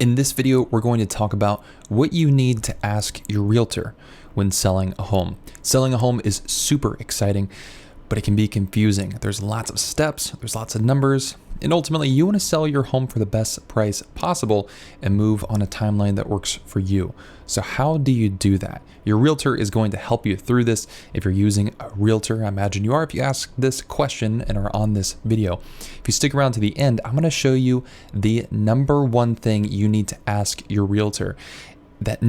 In this video, we're going to talk about what you need to ask your realtor when selling a home. Selling a home is super exciting, but it can be confusing. There's lots of steps, there's lots of numbers, and ultimately you want to sell your home for the best price possible and move on a timeline that works for you. So how do you do that? Your realtor is going to help you through this. If you're using a realtor, I imagine you are if you ask this question and are on this video. If you stick around to the end, I'm going to show you the number one thing you need to ask your realtor that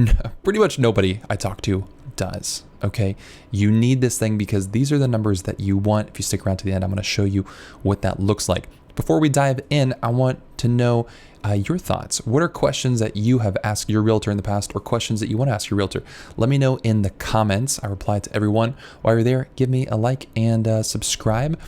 pretty much nobody I talk to does. Okay, you need this thing because these are the numbers that you want. If you stick around to the end, I'm going to show you what that looks like. Before we dive in, I want to know your thoughts. What are questions that you have asked your realtor in the past or questions that you want to ask your realtor? Let me know in the comments. I reply to everyone. While you're there, give me a like and subscribe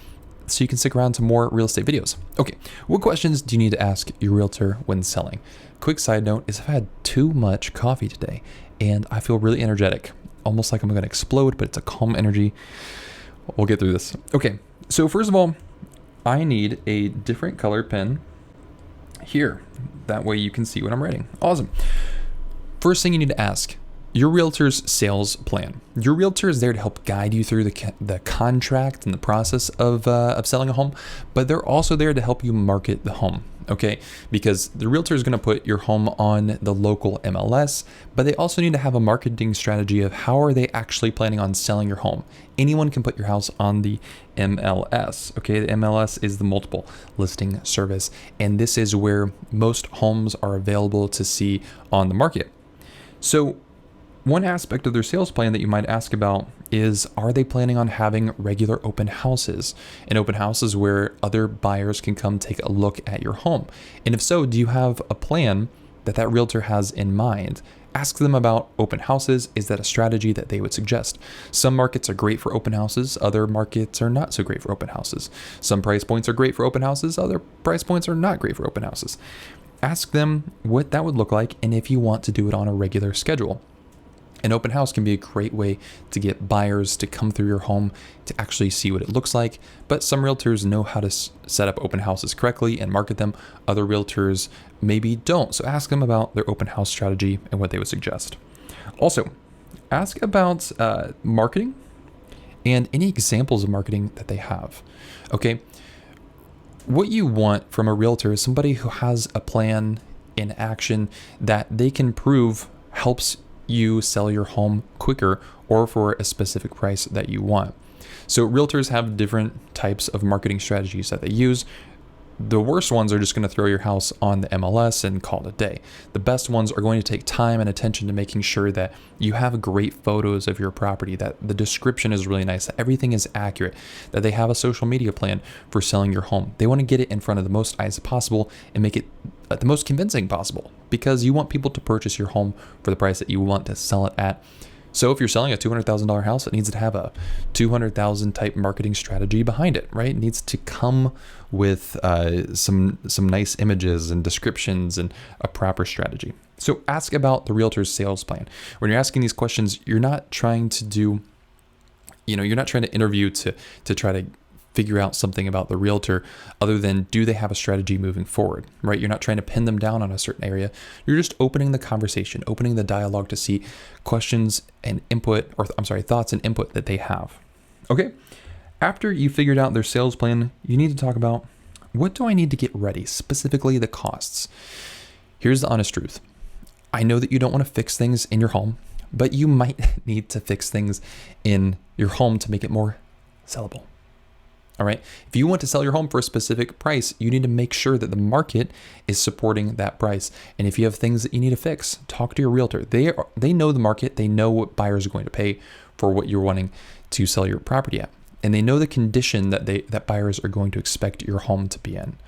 so you can stick around to more real estate videos. Okay, what questions do you need to ask your realtor when selling? Quick side note is I've had too much coffee today and I feel really energetic, almost like I'm going to explode, but it's a calm energy. We'll get through this. Okay, so first of all, I need a different color pen here. That way you can see what I'm writing. Awesome. First thing you need to ask, your realtor's sales plan. Your realtor is there to help guide you through the contract and the process of selling a home, but they're also there to help you market the home. Okay, because the realtor is going to put your home on the local MLS, but they also need to have a marketing strategy of how are they actually planning on selling your home. Anyone can put your house on the MLS. Okay, the MLS is the multiple listing service, and this is where most homes are available to see on the market. So one aspect of their sales plan that you might ask about is, are they planning on having regular open houses? And open houses where other buyers can come take a look at your home. And if so, do you have a plan that realtor has in mind? Ask them about open houses. Is that a strategy that they would suggest? Some markets are great for open houses. Other markets are not so great for open houses. Some price points are great for open houses. Other price points are not great for open houses. Ask them what that would look like and if you want to do it on a regular schedule. An open house can be a great way to get buyers to come through your home to actually see what it looks like, but some realtors know how to set up open houses correctly and market them. Other realtors maybe don't, so ask them about their open house strategy and what they would suggest. Also, ask about marketing and any examples of marketing that they have. Okay, what you want from a realtor is somebody who has a plan in action that they can prove helps you sell your home quicker or for a specific price that you want. So realtors have different types of marketing strategies that they use. The worst ones are just going to throw your house on the MLS and call it a day. The best ones are going to take time and attention to making sure that you have great photos of your property, that the description is really nice, that everything is accurate, that they have a social media plan for selling your home. They want to get it in front of the most eyes possible and make it the most convincing possible because you want people to purchase your home for the price that you want to sell it at. So if you're selling a $200,000 house, it needs to have a $200,000 type marketing strategy behind it, right? It needs to come with some nice images and descriptions and a proper strategy. So ask about the realtor's sales plan. When you're asking these questions, you're not trying to do, you're not trying to interview to try to figure out something about the realtor other than do they have a strategy moving forward, right? You're not trying to pin them down on a certain area. You're just opening the conversation, opening the dialogue to see questions and thoughts and input that they have. Okay. After you figured out their sales plan, you need to talk about what do I need to get ready, specifically the costs. Here's the honest truth. I know that you don't want to fix things in your home, but you might need to fix things in your home to make it more sellable. All right. If you want to sell your home for a specific price, you need to make sure that the market is supporting that price. And if you have things that you need to fix, talk to your realtor. They know the market. They know what buyers are going to pay for what you're wanting to sell your property at. And they know the condition that buyers are going to expect your home to be in.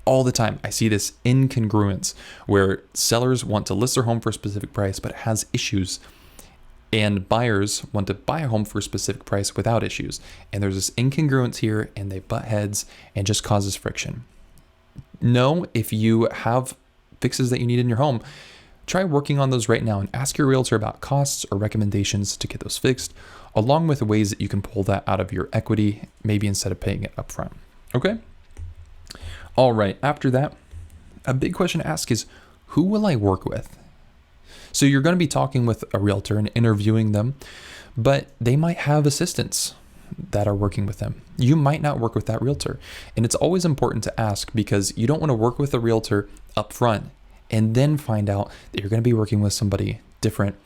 All the time, I see this incongruence where sellers want to list their home for a specific price, but it has issues. And buyers want to buy a home for a specific price without issues. And there's this incongruence here and they butt heads and just causes friction. No, if you have fixes that you need in your home, try working on those right now and ask your realtor about costs or recommendations to get those fixed, along with ways that you can pull that out of your equity, maybe instead of paying it upfront. Okay? All right, after that, a big question to ask is, who will I work with? So you're going to be talking with a realtor and interviewing them, but they might have assistants that are working with them. You might not work with that realtor. And it's always important to ask, because you don't want to work with a realtor up front and then find out that you're going to be working with somebody different,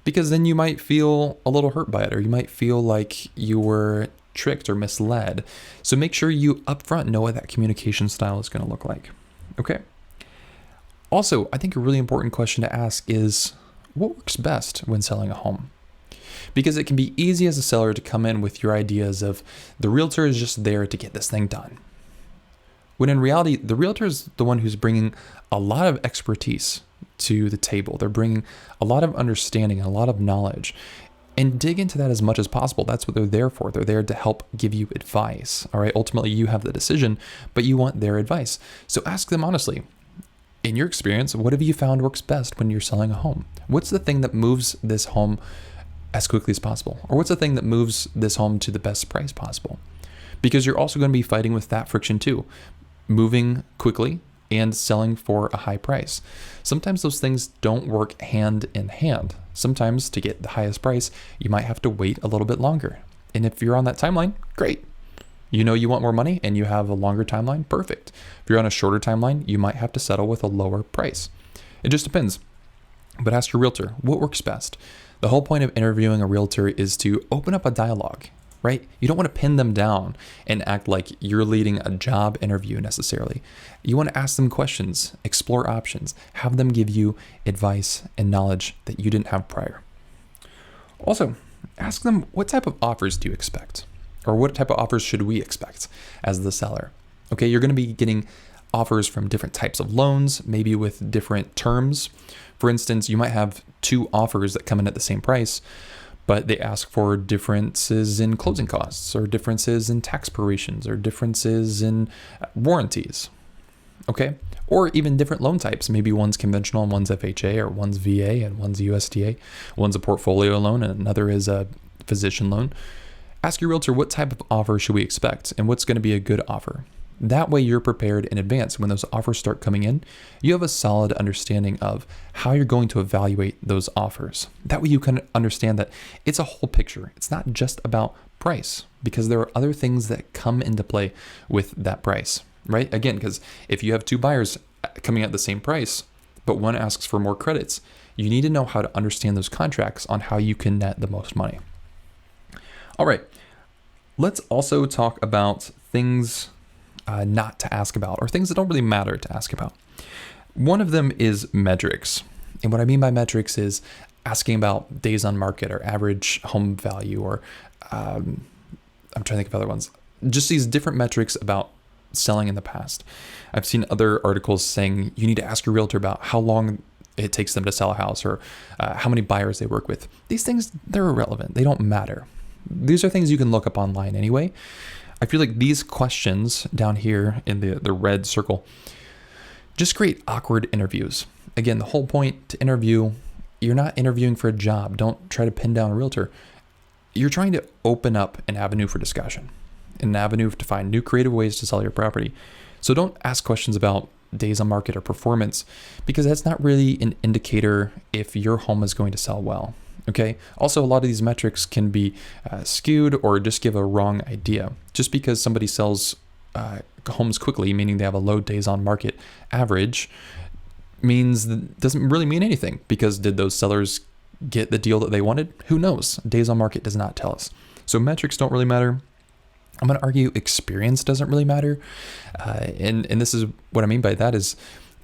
because then you might feel a little hurt by it, or you might feel like you were tricked or misled. So make sure you upfront know what that communication style is going to look like. Okay. Also, I think a really important question to ask is, what works best when selling a home? Because it can be easy as a seller to come in with your ideas of the realtor is just there to get this thing done, when in reality, the realtor is the one who's bringing a lot of expertise to the table. They're bringing a lot of understanding and a lot of knowledge, and dig into that as much as possible. That's what they're there for. They're there to help give you advice. All right. Ultimately, you have the decision, but you want their advice. So ask them honestly, in your experience, what have you found works best when you're selling a home? What's the thing that moves this home as quickly as possible? Or what's the thing that moves this home to the best price possible? Because you're also going to be fighting with that friction too, moving quickly and selling for a high price. Sometimes those things don't work hand in hand. Sometimes to get the highest price, you might have to wait a little bit longer. And if you're on that timeline, great. You know you want more money and you have a longer timeline, perfect. If you're on a shorter timeline, you might have to settle with a lower price. It just depends. But ask your realtor, what works best? The whole point of interviewing a realtor is to open up a dialogue, right? You don't want to pin them down and act like you're leading a job interview necessarily. You want to ask them questions, explore options, have them give you advice and knowledge that you didn't have prior. Also, ask them, what type of offers do you expect? Or what type of offers should we expect as the seller? Okay, you're going to be getting offers from different types of loans, maybe with different terms. For instance, you might have two offers that come in at the same price, but they ask for differences in closing costs, or differences in tax prorations, or differences in warranties. Okay, or even different loan types. Maybe one's conventional and one's FHA, or one's VA and one's USDA. One's a portfolio loan and another is a physician loan. Ask your realtor, what type of offer should we expect and what's going to be a good offer? That way you're prepared in advance. When those offers start coming in, you have a solid understanding of how you're going to evaluate those offers. That way you can understand that it's a whole picture. It's not just about price, because there are other things that come into play with that price, right? Again, because if you have two buyers coming at the same price, but one asks for more credits, you need to know how to understand those contracts on how you can net the most money. All right, let's also talk about things not to ask about, or things that don't really matter to ask about. One of them is metrics. And what I mean by metrics is asking about days on market or average home value, or I'm trying to think of other ones. Just these different metrics about selling in the past. I've seen other articles saying you need to ask your realtor about how long it takes them to sell a house, or how many buyers they work with. These things, they're irrelevant. They don't matter. These are things you can look up online anyway. I feel like these questions down here in the red circle just create awkward interviews. Again, the whole point to interview, you're not interviewing for a job. Don't try to pin down a realtor. You're trying to open up an avenue for discussion, an avenue to find new creative ways to sell your property. So don't ask questions about days on market or performance, because that's not really an indicator if your home is going to sell well. Okay. Also, a lot of these metrics can be skewed or just give a wrong idea. Just because somebody sells homes quickly, meaning they have a low days on market average, doesn't really mean anything, because did those sellers get the deal that they wanted? Who knows? Days on market does not tell us. So metrics don't really matter. I'm going to argue experience doesn't really matter. And this is what I mean by that is,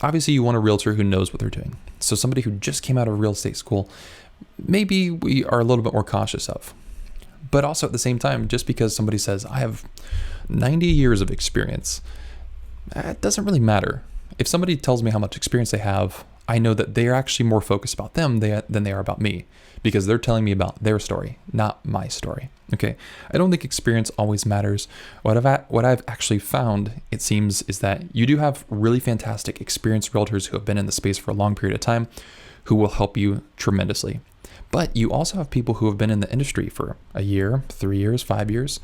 obviously you want a realtor who knows what they're doing. So somebody who just came out of real estate school, maybe we are a little bit more cautious of. But also at the same time, just because somebody says, I have 90 years of experience, it doesn't really matter. If somebody tells me how much experience they have, I know that they're actually more focused about them than they are about me, because they're telling me about their story, not my story. Okay. I don't think experience always matters. What I've actually found, it seems, is that you do have really fantastic experienced realtors who have been in the space for a long period of time, who will help you tremendously. But you also have people who have been in the industry for a year, 3 years, 5 years,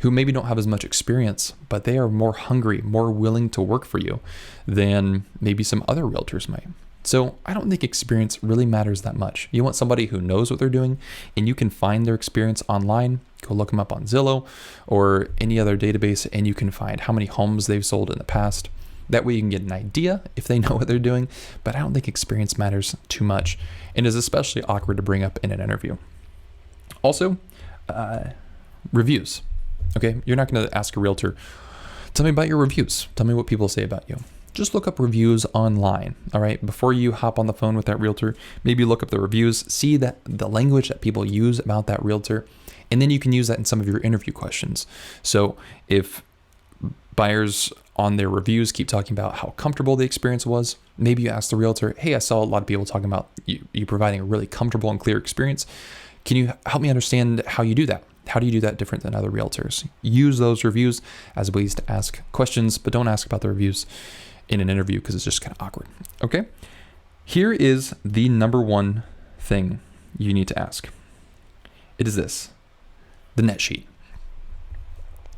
who maybe don't have as much experience, but they are more hungry, more willing to work for you than maybe some other realtors might. So I don't think experience really matters that much. You want somebody who knows what they're doing, and you can find their experience online. Go look them up on Zillow or any other database, and you can find how many homes they've sold in the past. That way you can get an idea if they know what they're doing, but I don't think experience matters too much, and is especially awkward to bring up in an interview. Also, reviews. Okay, you're not going to ask a realtor, tell me about your reviews. Tell me what people say about you. Just look up reviews online, all right? Before you hop on the phone with that realtor, maybe look up the reviews, see that the language that people use about that realtor, and then you can use that in some of your interview questions. So if buyers on their reviews keep talking about how comfortable the experience was, maybe you ask the realtor, hey, I saw a lot of people talking about you providing a really comfortable and clear experience. Can you help me understand how you do that? How do you do that different than other realtors? Use those reviews as ways to ask questions, but don't ask about the reviews in an interview because it's just kind of awkward. Okay, here is the number one thing you need to ask. It is this, the net sheet.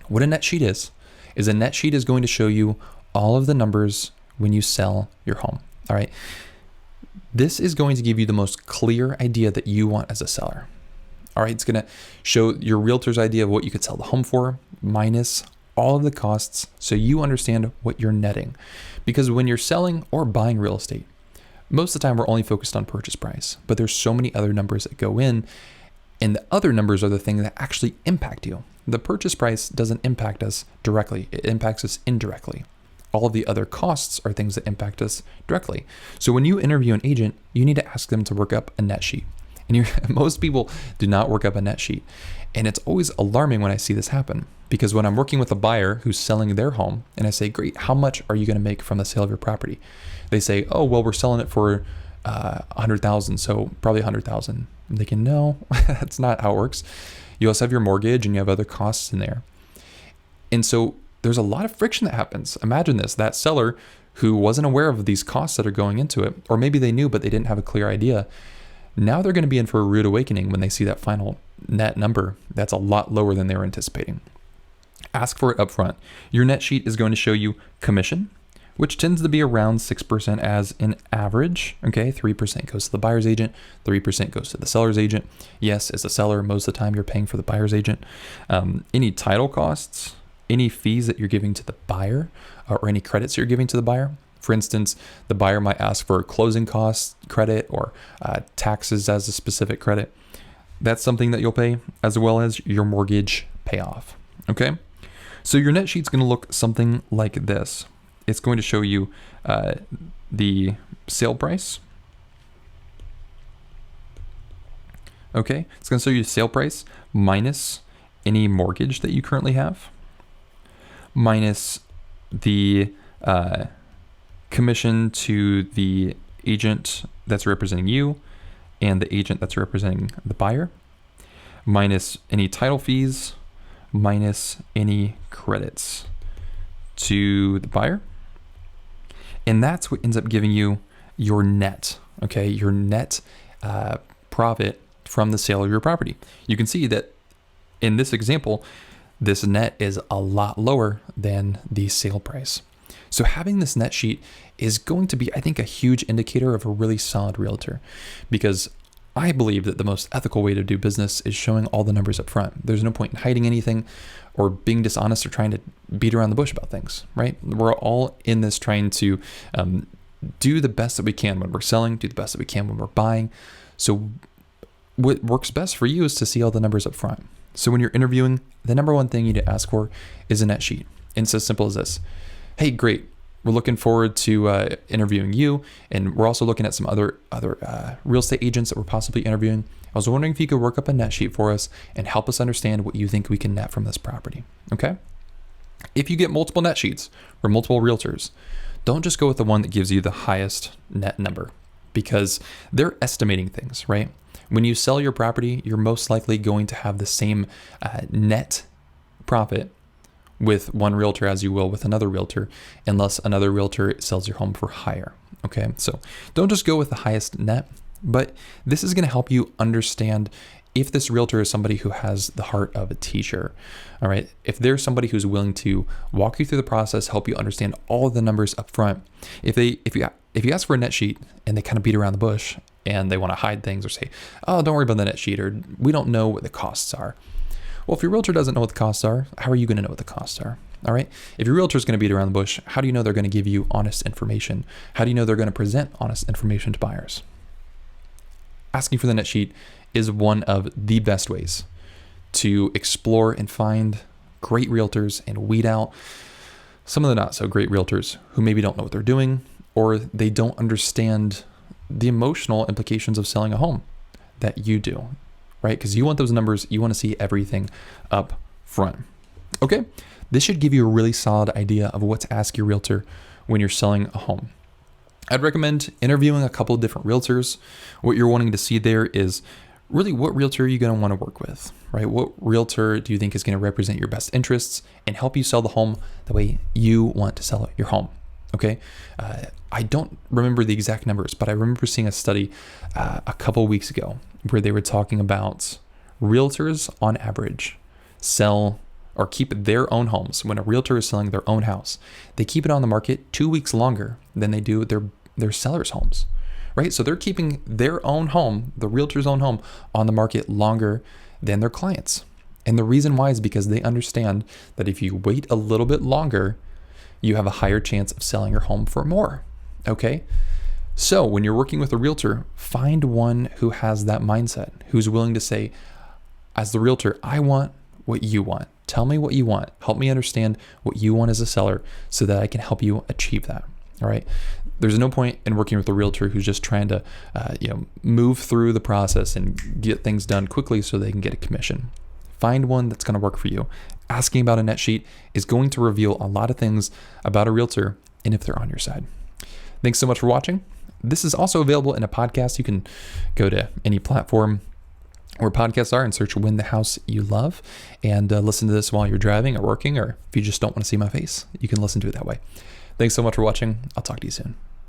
What a net sheet is a net sheet is going to show you all of the numbers when you sell your home, all right? This is going to give you the most clear idea that you want as a seller. All right, it's going to show your realtor's idea of what you could sell the home for, minus all of the costs, so you understand what you're netting. Because when you're selling or buying real estate, most of the time we're only focused on purchase price, but there's so many other numbers that go in, and the other numbers are the thing that actually impact you. The purchase price doesn't impact us directly, it impacts us indirectly. All of the other costs are things that impact us directly. So when you interview an agent, you need to ask them to work up a net sheet. And most people do not work up a net sheet. And it's always alarming when I see this happen, because when I'm working with a buyer who's selling their home and I say, great, how much are you going to make from the sale of your property? They say, oh, well, we're selling it for 100,000. So probably 100,000. I'm thinking, no, that's not how it works. You also have your mortgage and you have other costs in there. And so there's a lot of friction that happens. Imagine this, that seller who wasn't aware of these costs that are going into it, or maybe they knew, but they didn't have a clear idea. Now they're going to be in for a rude awakening when they see that final net number that's a lot lower than they were anticipating. Ask for it up front. Your net sheet is going to show you commission, which tends to be around 6% as an average. Okay, 3% goes to the buyer's agent, 3% goes to the seller's agent. Yes, as a seller, most of the time you're paying for the buyer's agent. Any title costs, any fees that you're giving to the buyer, or any credits you're giving to the buyer. For instance, the buyer might ask for a closing cost credit or taxes as a specific credit. That's something that you'll pay, as well as your mortgage payoff. Okay, so your net sheet's going to look something like this. It's going to show you the sale price. Okay, it's going to show you the sale price minus any mortgage that you currently have, minus the commission to the agent that's representing you and the agent that's representing the buyer, minus any title fees, minus any credits to the buyer. And that's what ends up giving you your net, okay? Your net profit from the sale of your property. You can see that in this example, this net is a lot lower than the sale price. So having this net sheet is going to be, I think, a huge indicator of a really solid realtor, because I believe that the most ethical way to do business is showing all the numbers up front. There's no point in hiding anything or being dishonest or trying to beat around the bush about things, right? We're all in this trying to do the best that we can when we're selling, do the best that we can when we're buying. So what works best for you is to see all the numbers up front. So when you're interviewing, the number one thing you need to ask for is a net sheet. And it's as simple as this. Hey, great. We're looking forward to interviewing you. And we're also looking at some other real estate agents that we're possibly interviewing. I was wondering if you could work up a net sheet for us and help us understand what you think we can net from this property. Okay? If you get multiple net sheets or multiple realtors, don't just go with the one that gives you the highest net number, because they're estimating things, right? When you sell your property, you're most likely going to have the same net profit with one realtor as you will with another realtor, unless another realtor sells your home for higher. Okay, so don't just go with the highest net, but this is going to help you understand if this realtor is somebody who has the heart of a teacher, all right, if they're somebody who's willing to walk you through the process, help you understand all of the numbers up front, if you ask for a net sheet and they kind of beat around the bush and they want to hide things or say, oh, don't worry about the net sheet, or we don't know what the costs are. Well, if your realtor doesn't know what the costs are, how are you going to know what the costs are? All right. If your realtor is going to beat around the bush, how do you know they're going to give you honest information? How do you know they're going to present honest information to buyers? Asking for the net sheet is one of the best ways to explore and find great realtors and weed out some of the not so great realtors who maybe don't know what they're doing, or they don't understand the emotional implications of selling a home that you do, right? Because you want those numbers, you want to see everything up front. Okay, this should give you a really solid idea of what to ask your realtor when you're selling a home. I'd recommend interviewing a couple of different realtors. What you're wanting to see there is really what realtor are you going to want to work with, right? What realtor do you think is going to represent your best interests and help you sell the home the way you want to sell your home? Okay. I don't remember the exact numbers, but I remember seeing a study a couple of weeks ago where they were talking about realtors on average sell or keep their own homes. When a realtor is selling their own house, they keep it on the market 2 weeks longer than they do their sellers' homes, right? So they're keeping their own home, the realtor's own home, on the market longer than their clients. And the reason why is because they understand that if you wait a little bit longer, you have a higher chance of selling your home for more, okay? So when you're working with a realtor, find one who has that mindset, who's willing to say, as the realtor, I want what you want. Tell me what you want. Help me understand what you want as a seller so that I can help you achieve that, all right? There's no point in working with a realtor who's just trying to move through the process and get things done quickly so they can get a commission. Find one that's going to work for you. Asking about a net sheet is going to reveal a lot of things about a realtor and if they're on your side. Thanks so much for watching. This is also available in a podcast. You can go to any platform where podcasts are and search Win the House You Love and listen to this while you're driving or working, or if you just don't want to see my face, you can listen to it that way. Thanks so much for watching. I'll talk to you soon.